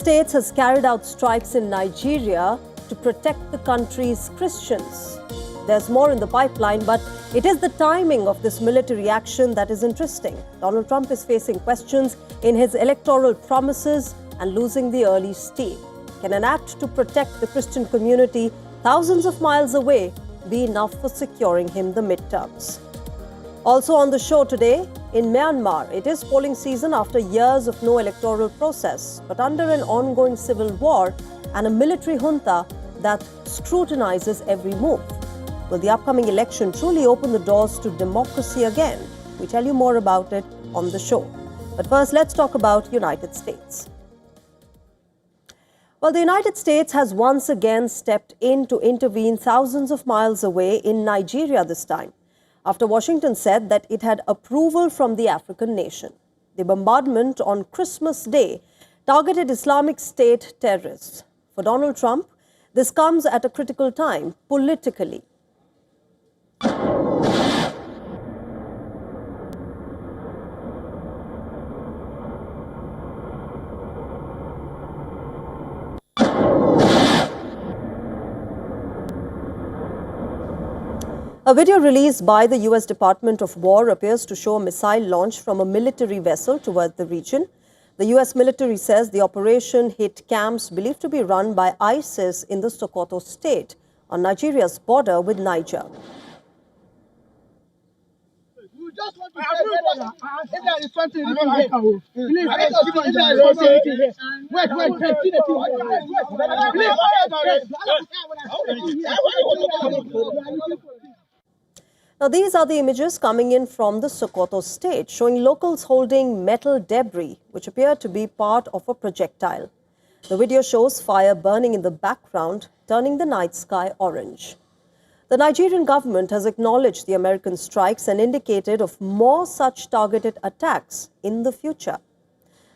States has carried out strikes in Nigeria to protect the country's Christians. There's more in the pipeline, but it is the timing of this military action that is interesting. Donald Trump is facing questions in his electoral promises and losing the early steam. Can an act to protect the Christian community thousands of miles away be enough for securing him the midterms? Also on the show today, in Myanmar, it is polling season after years of no electoral process, but under an ongoing civil war and a military junta that scrutinizes every move. Will the upcoming election truly open the doors to democracy again? We tell you more about it on the show. But first, let's talk about United States. Well, the United States has once again stepped in to intervene thousands of miles away in Nigeria this time, after Washington said that it had approval from the African nation. The bombardment on Christmas Day targeted Islamic State terrorists. For Donald Trump, this comes at a critical time politically. A video released by the U.S. Department of War appears to show a missile launch from a military vessel toward the region. The U.S. military says the operation hit camps believed to be run by ISIS in the Sokoto state on Nigeria's border with Niger. Now, these are the images coming in from the Sokoto state, showing locals holding metal debris, which appear to be part of a projectile. The video shows fire burning in the background, turning the night sky orange. The Nigerian government has acknowledged the American strikes and indicated of more such targeted attacks in the future.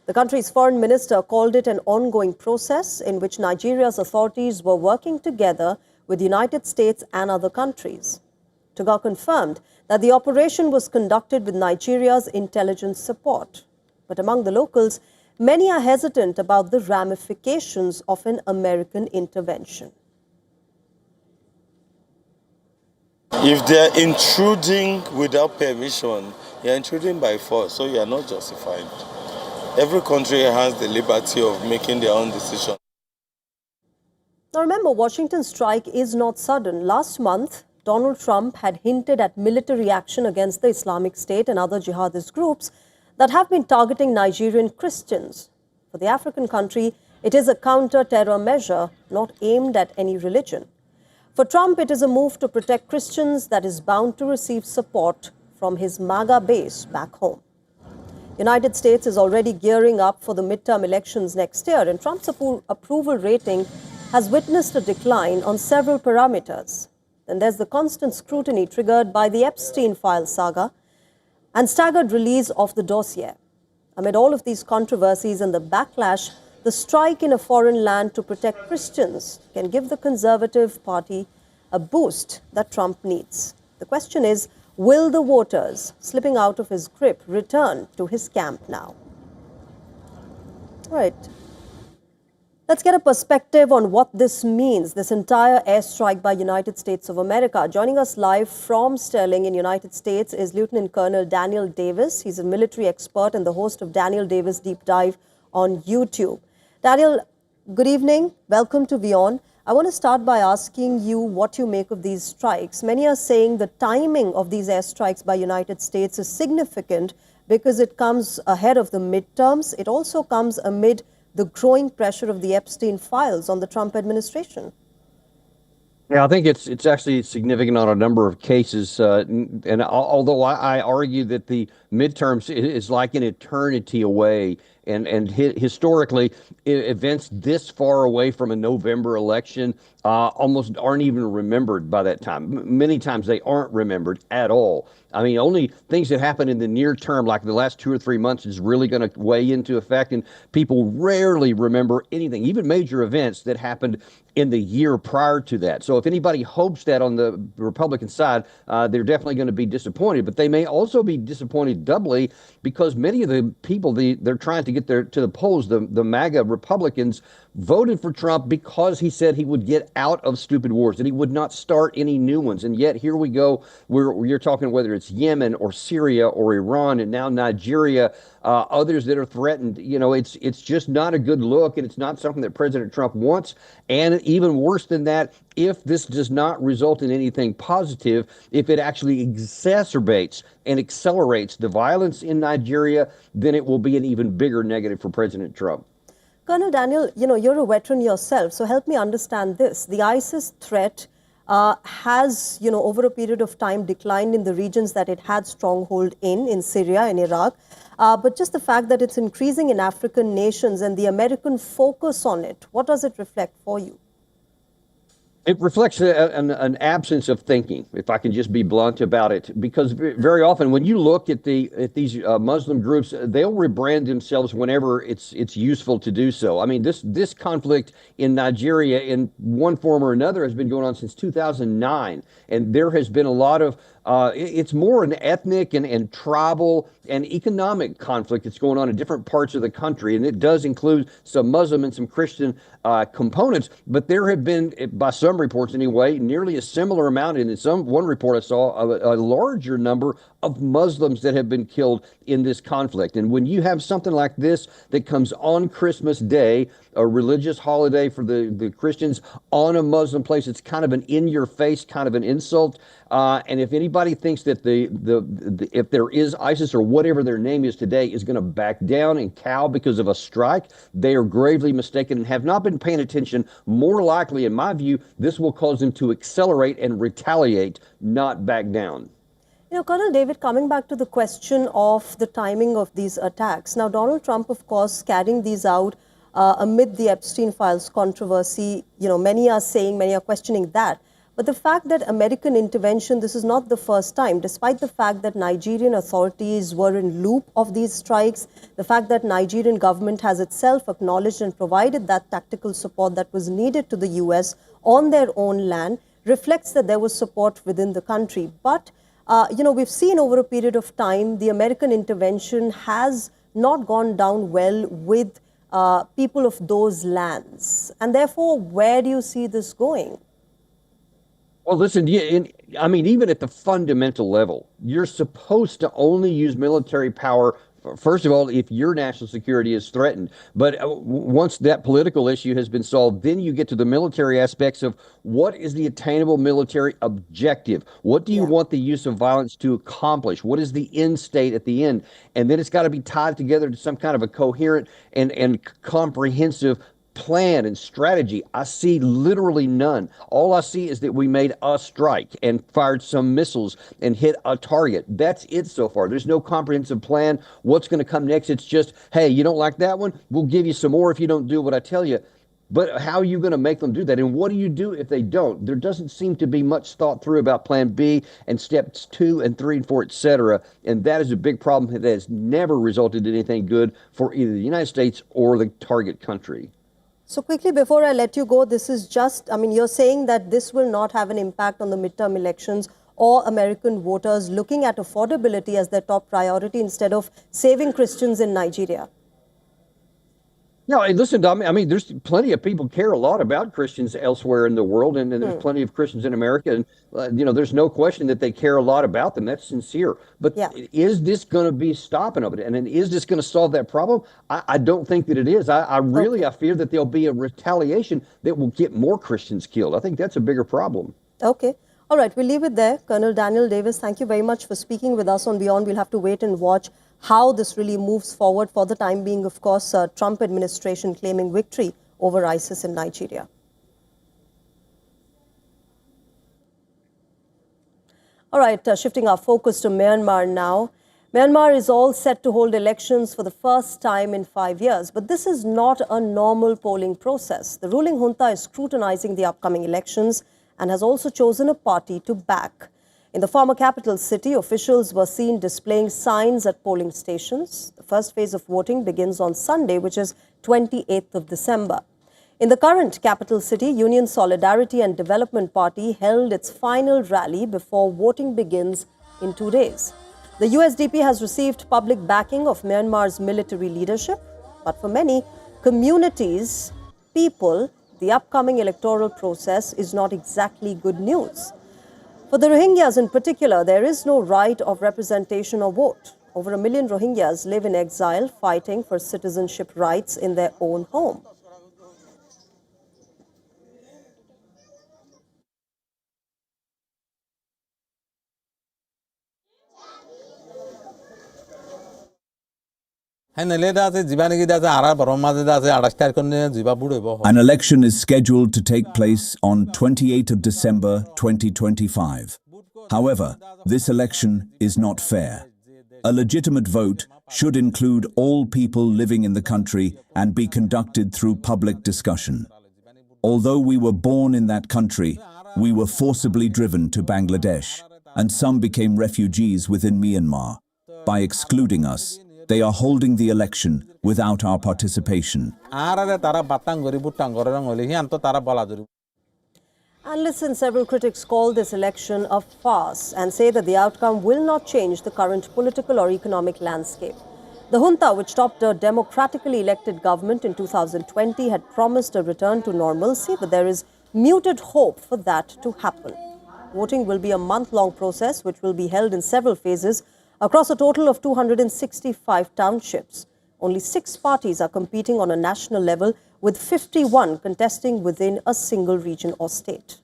The country's foreign minister called it an ongoing process in which Nigeria's authorities were working together with the United States and other countries. Toga confirmed that the operation was conducted with Nigeria's intelligence support. But among the locals, many are hesitant about the ramifications of an American intervention. If they're intruding without permission, you're intruding by force, so you are not justified. Every country has the liberty of making their own decision. Now remember, Washington's strike is not sudden. Last month, Donald Trump had hinted at military action against the Islamic State and other jihadist groups that have been targeting Nigerian Christians. For the African country, it is a counter-terror measure not aimed at any religion. For Trump, it is a move to protect Christians that is bound to receive support from his MAGA base back home. The United States is already gearing up for the midterm elections next year, and Trump's approval rating has witnessed a decline on several parameters. Then there's the constant scrutiny triggered by the Epstein file saga and staggered release of the dossier. Amid all of these controversies and the backlash, the strike in a foreign land to protect Christians can give the Conservative Party a boost that Trump needs. The question is, will the voters slipping out of his grip return to his camp now? All right. Let's get a perspective on what this means, this entire airstrike by United States of America. Joining us live from Sterling in United States is Lieutenant Colonel Daniel Davis. He's a military expert and the host of Daniel Davis Deep Dive on YouTube. Daniel, good evening. Welcome to WION. I want to start by asking you what you make of these strikes. Many are saying the timing of these airstrikes by United States is significant because it comes ahead of the midterms. It also comes amid the growing pressure of the Epstein files on the Trump administration. Yeah, I think it's actually significant on a number of cases. And although I argue that the midterms is like an eternity away, and historically, events this far away from a November election almost aren't even remembered by that time. Many times they aren't remembered at all. I mean, only things that happen in the near term, like the last 2 or 3 months, is really going to weigh into effect. And people rarely remember anything, even major events that happened in the year prior to that. So if anybody hopes that on the Republican side, they're definitely going to be disappointed. But they may also be disappointed doubly because many of the people they're trying to get to the polls, the MAGA Republicans, voted for Trump because he said he would get out of stupid wars, that he would not start any new ones. And yet here we go, you're talking whether it's Yemen or Syria or Iran and now Nigeria, others that are threatened. You know, it's just not a good look, and it's not something that President Trump wants. And even worse than that, if this does not result in anything positive, if it actually exacerbates and accelerates the violence in Nigeria, then it will be an even bigger negative for President Trump. Colonel Daniel, you're a veteran yourself, so help me understand this. The ISIS threat has, over a period of time declined in the regions that it had stronghold in Syria and Iraq. But just the fact that it's increasing in African nations and the American focus on it, what does it reflect for you? It reflects an absence of thinking, if I can just be blunt about it, because very often when you look at these Muslim groups, they'll rebrand themselves whenever it's useful to do so. I mean, this conflict in Nigeria, in one form or another, has been going on since 2009, and there has been a lot of it's more an ethnic and tribal and economic conflict that's going on in different parts of the country. And it does include some Muslim and some Christian components. But there have been, by some reports anyway, nearly a similar amount. And in one report I saw, a larger number of Muslims that have been killed in this conflict. And when you have something like this that comes on Christmas Day, a religious holiday for the Christians, on a Muslim place, it's kind of an in-your-face kind of an insult. And if anybody thinks that if there is ISIS or whatever their name is today is going to back down and cow because of a strike, they are gravely mistaken and have not been paying attention. More likely, in my view, this will cause them to accelerate and retaliate, not back down. Colonel David, coming back to the question of the timing of these attacks. Now, Donald Trump, of course, carrying these out amid the Epstein files controversy. Many are questioning that. But the fact that American intervention, this is not the first time, despite the fact that Nigerian authorities were in loop of these strikes, the fact that Nigerian government has itself acknowledged and provided that tactical support that was needed to the US on their own land, reflects that there was support within the country. But we've seen over a period of time, the American intervention has not gone down well with people of those lands. And therefore, where do you see this going? Well, listen, even at the fundamental level, you're supposed to only use military power, first of all, if your national security is threatened. But once that political issue has been solved, then you get to the military aspects of what is the attainable military objective? What do you want the use of violence to accomplish? What is the end state at the end? And then it's got to be tied together to some kind of a coherent and comprehensive plan and strategy. I see literally none. All I see is that we made a strike and fired some missiles and hit a target. That's it so far. There's no comprehensive plan. What's going to come next? It's just, hey, you don't like that one? We'll give you some more if you don't do what I tell you. But how are you going to make them do that? And what do you do if they don't? There doesn't seem to be much thought through about plan B and steps 2 and 3 and 4, et cetera. And that is a big problem that has never resulted in anything good for either the United States or the target country. So quickly, before I let you go, this is just, you're saying that this will not have an impact on the midterm elections or American voters looking at affordability as their top priority instead of saving Christians in Nigeria. No, listen, Dami, there's plenty of people care a lot about Christians elsewhere in the world, and there's plenty of Christians in America, and there's no question that they care a lot about them. That's sincere. But is this going to be stopping of it? And is this going to solve that problem? I don't think that it is. I fear that there'll be a retaliation that will get more Christians killed. I think that's a bigger problem. Okay. All right, we'll leave it there. Colonel Daniel Davis, thank you very much for speaking with us on Beyond. We'll have to wait and watch how this really moves forward. For the time being, of course, Trump administration claiming victory over ISIS in Nigeria. All right, shifting our focus to Myanmar now. Myanmar is all set to hold elections for the first time in 5 years, but this is not a normal polling process. The ruling junta is scrutinizing the upcoming elections and has also chosen a party to back. In the former capital city, officials were seen displaying signs at polling stations. The first phase of voting begins on Sunday, which is 28th of December. In the current capital city, Union Solidarity and Development Party held its final rally before voting begins in 2 days. The USDP has received public backing of Myanmar's military leadership, but for many communities, people, the upcoming electoral process is not exactly good news. For the Rohingyas in particular, there is no right of representation or vote. Over 1 million Rohingyas live in exile, fighting for citizenship rights in their own home. An election is scheduled to take place on 28th of December 2025. However, this election is not fair. A legitimate vote should include all people living in the country and be conducted through public discussion. Although we were born in that country, we were forcibly driven to Bangladesh, and some became refugees within Myanmar. By excluding us, they are holding the election without our participation. Analysts and several critics call this election a farce and say that the outcome will not change the current political or economic landscape. The junta, which topped a democratically elected government in 2020, had promised a return to normalcy, but there is muted hope for that to happen. Voting will be a month-long process, which will be held in several phases across a total of 265 townships. Only 6 parties are competing on a national level, with 51 contesting within a single region or state.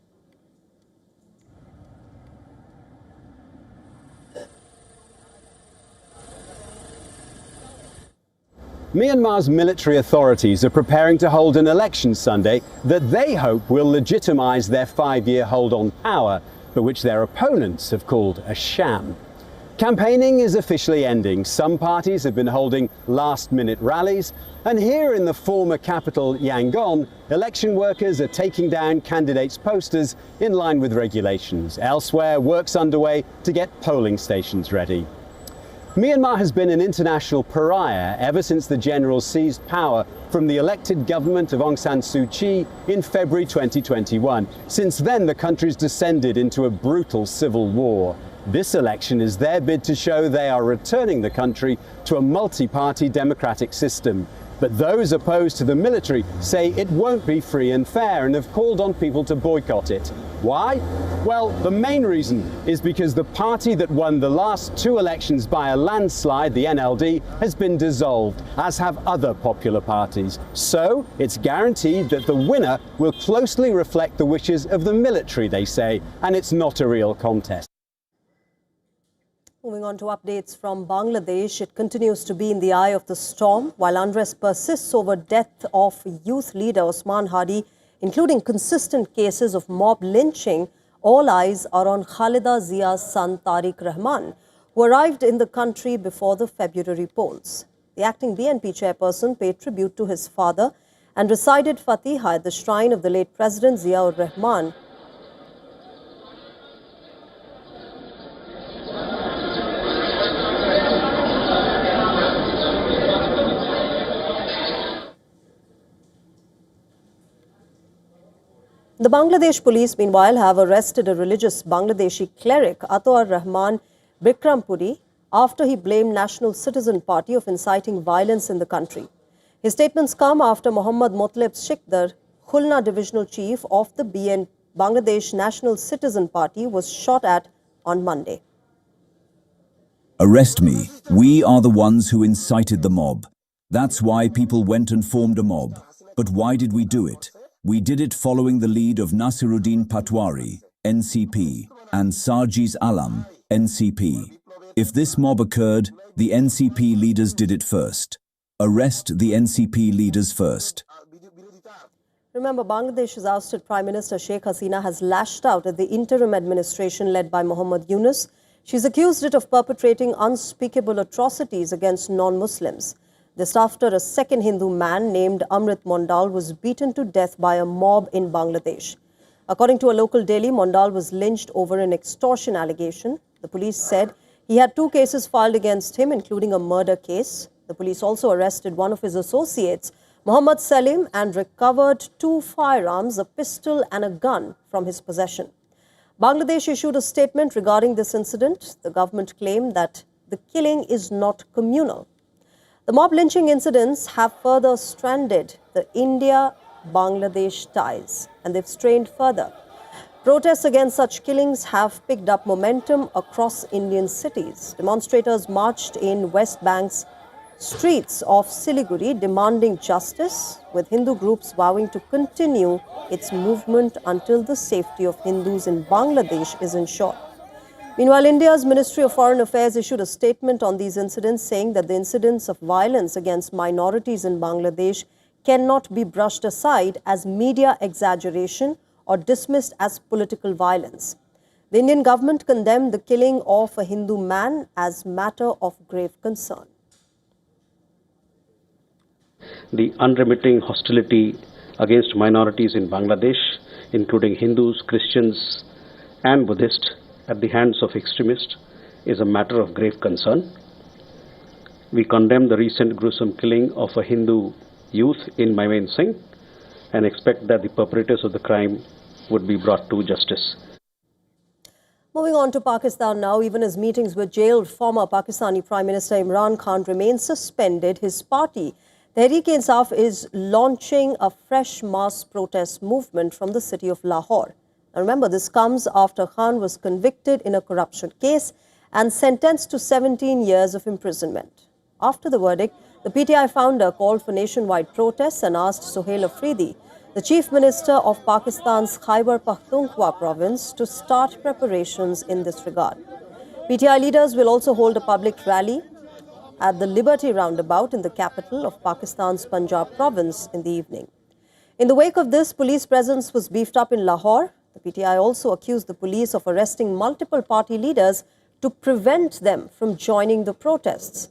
Myanmar's military authorities are preparing to hold an election Sunday that they hope will legitimize their 5-year hold on power, but which their opponents have called a sham. Campaigning is officially ending. Some parties have been holding last-minute rallies, and here in the former capital, Yangon, election workers are taking down candidates' posters in line with regulations. Elsewhere, work's underway to get polling stations ready. Myanmar has been an international pariah ever since the generals seized power from the elected government of Aung San Suu Kyi in February 2021. Since then, the country's descended into a brutal civil war. This election is their bid to show they are returning the country to a multi-party democratic system. But those opposed to the military say it won't be free and fair and have called on people to boycott it. Why? Well, the main reason is because the party that won the last 2 elections by a landslide, the NLD, has been dissolved, as have other popular parties. So it's guaranteed that the winner will closely reflect the wishes of the military, they say, and it's not a real contest. Moving on to updates from Bangladesh, it continues to be in the eye of the storm while unrest persists over death of youth leader Osman Hadi, including consistent cases of mob lynching. All eyes are on Khalida Zia's son Tariq Rahman, who arrived in the country before the February polls. The acting BNP chairperson paid tribute to his father and recited Fatiha at the shrine of the late President Ziaur Rahman. The Bangladesh police, meanwhile, have arrested a religious Bangladeshi cleric, Atoar Rahman Bikrampuri, after he blamed National Citizen Party of inciting violence in the country. His statements come after Mohammad Motleb Sikdar, Khulna divisional chief of the Bangladesh National Citizen Party, was shot at on Monday. Arrest me. We are the ones who incited the mob. That's why people went and formed a mob. But why did we do it? We did it following the lead of Nasiruddin Patwari, NCP, and Sarjiz Alam, NCP. If this mob occurred, the NCP leaders did it first. Arrest the NCP leaders first. Remember, Bangladesh's ousted Prime Minister Sheikh Hasina has lashed out at the interim administration led by Muhammad Yunus. She's accused it of perpetrating unspeakable atrocities against non-Muslims. This after a second Hindu man named Amrit Mondal was beaten to death by a mob in Bangladesh. According to a local daily, Mondal was lynched over an extortion allegation. The police said he had 2 cases filed against him, including a murder case. The police also arrested one of his associates Mohammad Salim and recovered 2 firearms, a pistol and a gun from his possession. Bangladesh issued a statement regarding this incident. The government claimed that the killing is not communal. The mob lynching incidents have further stranded the India-Bangladesh ties, and they've strained further. Protests against such killings have picked up momentum across Indian cities. Demonstrators marched in West Bank's streets of Siliguri demanding justice, with Hindu groups vowing to continue its movement until the safety of Hindus in Bangladesh is ensured. Meanwhile, India's Ministry of Foreign Affairs issued a statement on these incidents, saying that the incidents of violence against minorities in Bangladesh cannot be brushed aside as media exaggeration or dismissed as political violence. The Indian government condemned the killing of a Hindu man as matter of grave concern. The unremitting hostility against minorities in Bangladesh, including Hindus, Christians, and Buddhists, at the hands of extremists, is a matter of grave concern. We condemn the recent gruesome killing of a Hindu youth in Mymensingh Singh and expect that the perpetrators of the crime would be brought to justice. Moving on to Pakistan now, even as meetings with jailed former Pakistani Prime Minister Imran Khan remain suspended, his party, Tehreek-e-Insaf, is launching a fresh mass protest movement from the city of Lahore. Now remember, this comes after Khan was convicted in a corruption case and sentenced to 17 years of imprisonment. After the verdict, the PTI founder called for nationwide protests and asked Sohail Afridi, the Chief Minister of Pakistan's Khyber Pakhtunkhwa province, to start preparations in this regard. PTI leaders will also hold a public rally at the Liberty Roundabout in the capital of Pakistan's Punjab province in the evening. In the wake of this, police presence was beefed up in Lahore. The PTI also accused the police of arresting multiple party leaders to prevent them from joining the protests.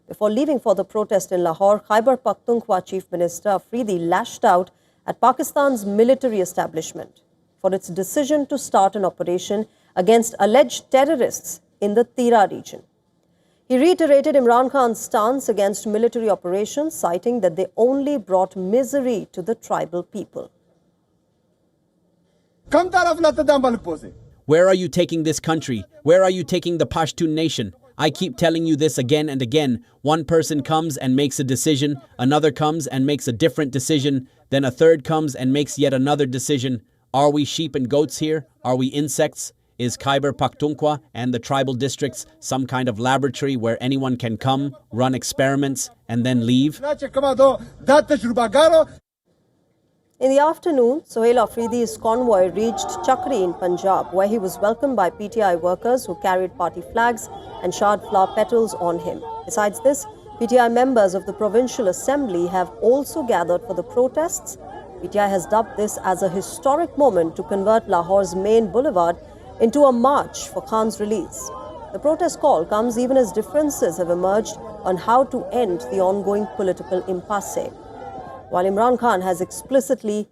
Before leaving for the protest in Lahore, Khyber Pakhtunkhwa Chief Minister Afridi lashed out at Pakistan's military establishment for its decision to start an operation against alleged terrorists in the Tira region. He reiterated Imran Khan's stance against military operations, citing that they only brought misery to the tribal people. Where are you taking this country? Where are you taking the Pashtun nation? I keep telling you this again and again. One person comes and makes a decision, another comes and makes a different decision, then a third comes and makes yet another decision. Are we sheep and goats here? Are we insects? Is Khyber Pakhtunkhwa and the tribal districts some kind of laboratory where anyone can come, run experiments, and then leave? In the afternoon, Sohail Afridi's convoy reached Chakri in Punjab, where he was welcomed by PTI workers who carried party flags and charred flower petals on him. Besides this, PTI members of the Provincial Assembly have also gathered for the protests. PTI has dubbed this as a historic moment to convert Lahore's main boulevard into a march for Khan's release. The protest call comes even as differences have emerged on how to end the ongoing political impasse. While Imran Khan has explicitly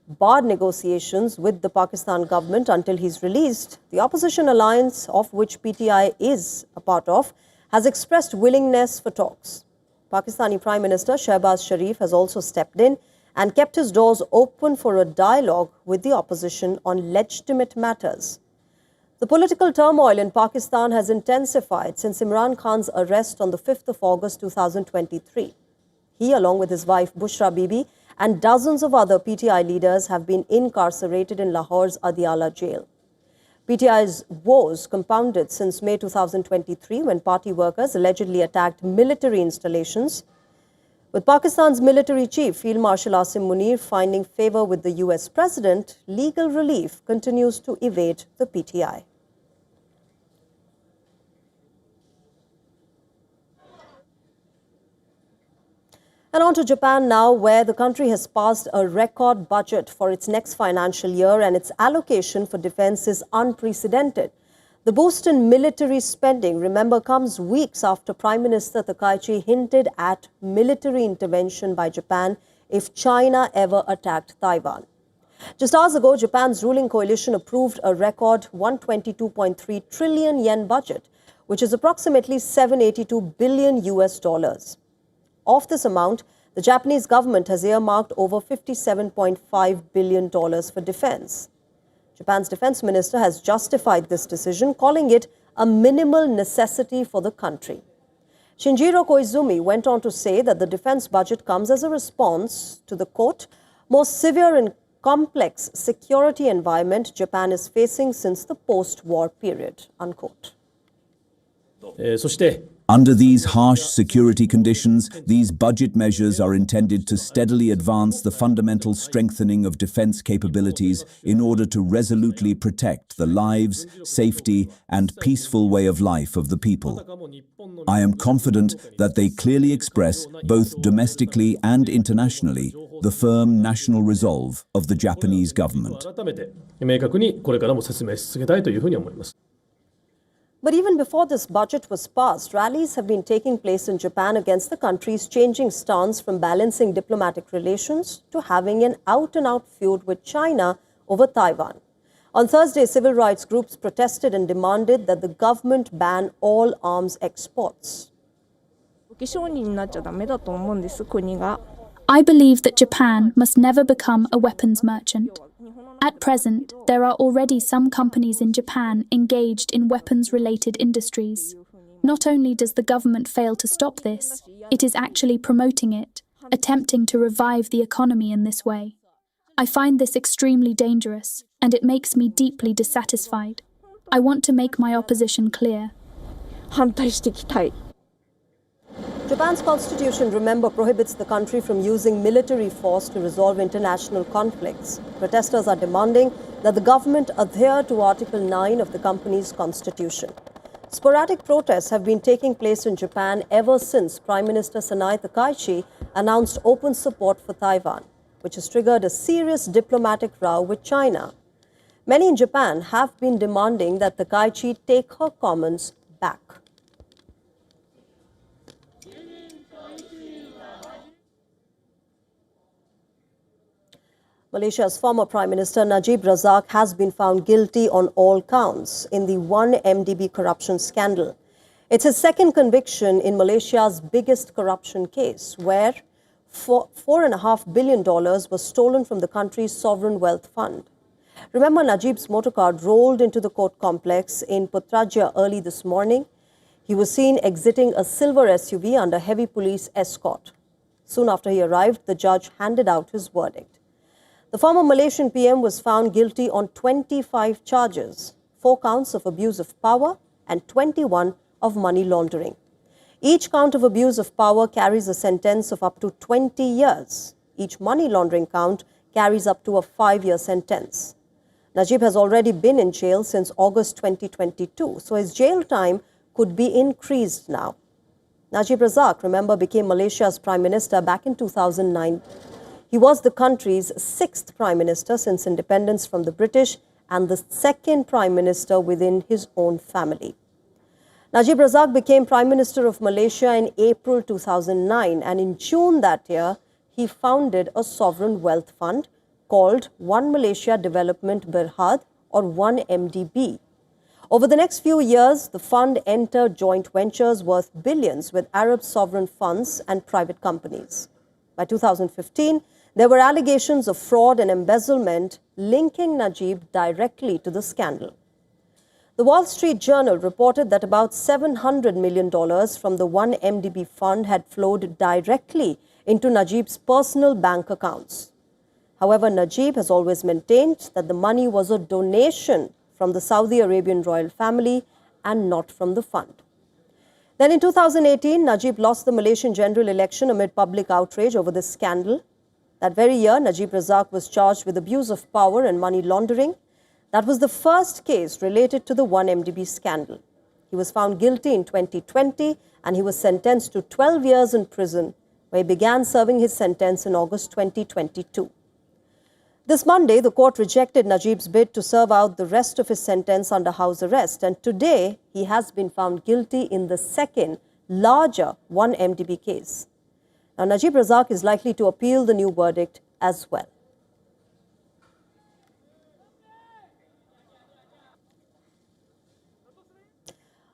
barred negotiations with the Pakistan government until he's released, the opposition alliance, of which PTI is a part of, has expressed willingness for talks. Pakistani Prime Minister Shehbaz Sharif has also stepped in and kept his doors open for a dialogue with the opposition on legitimate matters. The political turmoil in Pakistan has intensified since Imran Khan's arrest on the 5th of August 2023. He, along with his wife Bushra Bibi and dozens of other PTI leaders, have been incarcerated in Lahore's Adiala jail. PTI's woes compounded since May 2023 when party workers allegedly attacked military installations. With Pakistan's military chief, Field Marshal Asim Munir, finding favor with the US president, legal relief continues to evade the PTI. And on to Japan now, where the country has passed a record budget for its next financial year and its allocation for defense is unprecedented. The boost in military spending, remember, comes weeks after Prime Minister Takaichi hinted at military intervention by Japan if China ever attacked Taiwan. Just hours ago, Japan's ruling coalition approved a record 122.3 trillion yen budget, which is approximately $782 billion US. Of this amount, The Japanese government has earmarked over $57.5 billion for defense. Japan's defense minister has justified this decision, calling it a minimal necessity for the country. Shinjiro Koizumi went on to say that the defense budget comes as a response to the, quote, more severe and complex security environment Japan is facing since the post-war period, unquote. Under these harsh security conditions, these budget measures are intended to steadily advance the fundamental strengthening of defense capabilities in order to resolutely protect the lives, safety, and peaceful way of life of the people. I am confident that they clearly express, both domestically and internationally, the firm national resolve of the Japanese government. But even before this budget was passed, rallies have been taking place in Japan against the country's changing stance from balancing diplomatic relations to having an out-and-out feud with China over Taiwan. On Thursday, civil rights groups protested and demanded that the government ban all arms exports. I believe that Japan must never become a weapons merchant. At present, there are already some companies in Japan engaged in weapons-related industries. Not only does the government fail to stop this, it is actually promoting it, attempting to revive the economy in this way. I find this extremely dangerous, and it makes me deeply dissatisfied. I want to make my opposition clear. Japan's constitution, remember, prohibits the country from using military force to resolve international conflicts. Protesters are demanding that the government adhere to Article 9 of the country's constitution. Sporadic protests have been taking place in Japan ever since Prime Minister Sanai Takaichi announced open support for Taiwan, which has triggered a serious diplomatic row with China. Many in Japan have been demanding that Takaichi take her comments back. Malaysia's former Prime Minister Najib Razak has been found guilty on all counts in the 1MDB corruption scandal. It's his second conviction in Malaysia's biggest corruption case, where $4.5 billion was stolen from the country's sovereign wealth fund. Remember, Najib's motorcar rolled into the court complex in Putrajaya early this morning. He was seen exiting a silver SUV under heavy police escort. Soon after he arrived, the judge handed out his verdict. The former Malaysian PM was found guilty on 25 charges, 4 counts of abuse of power and 21 of money laundering. Each count of abuse of power carries a sentence of up to 20 years. Each money laundering count carries up to a 5-year sentence. Najib has already been in jail since August 2022, so his jail time could be increased now. Najib Razak, remember, became Malaysia's Prime Minister back in 2009. He was the country's 6th Prime Minister since independence from the British and the 2nd Prime Minister within his own family. Najib Razak became Prime Minister of Malaysia in April 2009, and in June that year, he founded a sovereign wealth fund called One Malaysia Development Berhad, or 1MDB. Over the next few years, the fund entered joint ventures worth billions with Arab sovereign funds and private companies. By 2015, there were allegations of fraud and embezzlement linking Najib directly to the scandal. The Wall Street Journal reported that about $700 million from the 1MDB fund had flowed directly into Najib's personal bank accounts. However, Najib has always maintained that the money was a donation from the Saudi Arabian royal family and not from the fund. Then in 2018, Najib lost the Malaysian general election amid public outrage over this scandal. That very year, Najib Razak was charged with abuse of power and money laundering. That was the first case related to the 1MDB scandal. He was found guilty in 2020 and he was sentenced to 12 years in prison, where he began serving his sentence in August 2022. This Monday, the court rejected Najib's bid to serve out the rest of his sentence under house arrest, and today he has been found guilty in the second, larger 1MDB case. Now, Najib Razak is likely to appeal the new verdict as well.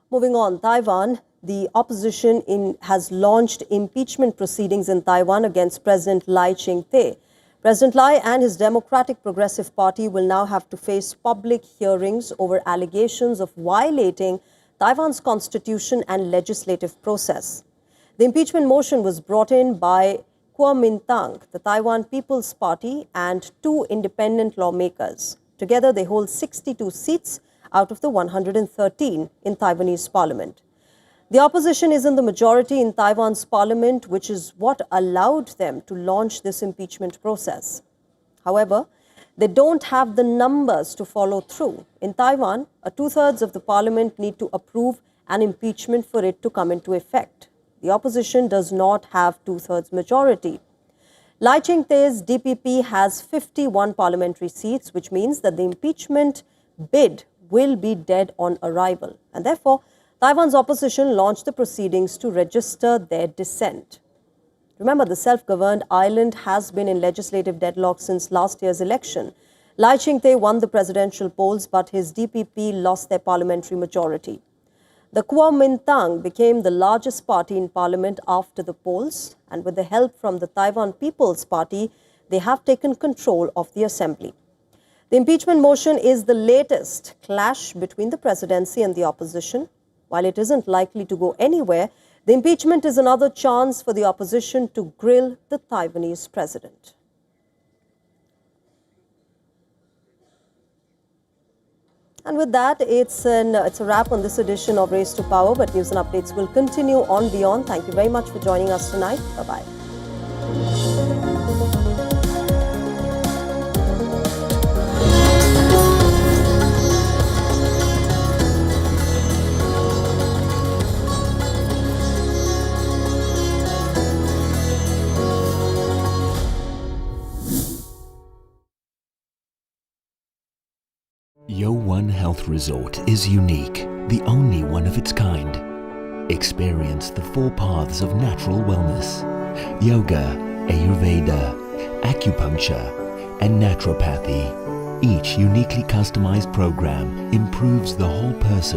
Moving on, Taiwan. the opposition has launched impeachment proceedings in Taiwan against President Lai Ching-te. President Lai and his Democratic Progressive Party will now have to face public hearings over allegations of violating Taiwan's constitution and legislative process. The impeachment motion was brought in by Kuomintang, the Taiwan People's Party, and 2 independent lawmakers. Together, they hold 62 seats out of the 113 in Taiwanese parliament. The opposition is in the majority in Taiwan's parliament, which is what allowed them to launch this impeachment process. However, they don't have the numbers to follow through. In Taiwan, 2/3 of the parliament need to approve an impeachment for it to come into effect. The opposition does not have 2/3 majority. Lai Ching-te's DPP has 51 parliamentary seats, which means that the impeachment bid will be dead on arrival. And therefore, Taiwan's opposition launched the proceedings to register their dissent. Remember, the self-governed island has been in legislative deadlock since last year's election. Lai Ching-te won the presidential polls, but his DPP lost their parliamentary majority. The Kuomintang became the largest party in parliament after the polls, and with the help from the Taiwan People's Party, they have taken control of the assembly. The impeachment motion is the latest clash between the presidency and the opposition. While it isn't likely to go anywhere, the impeachment is another chance for the opposition to grill the Taiwanese president. And with that, it's a wrap on this edition of Race to Power, but news and updates will continue on WION. Thank you very much for joining us tonight. Bye-bye. WION Health Resort is unique, the only one of its kind. Experience the 4 paths of natural wellness: yoga, Ayurveda, acupuncture, and naturopathy. Each uniquely customized program improves the whole person.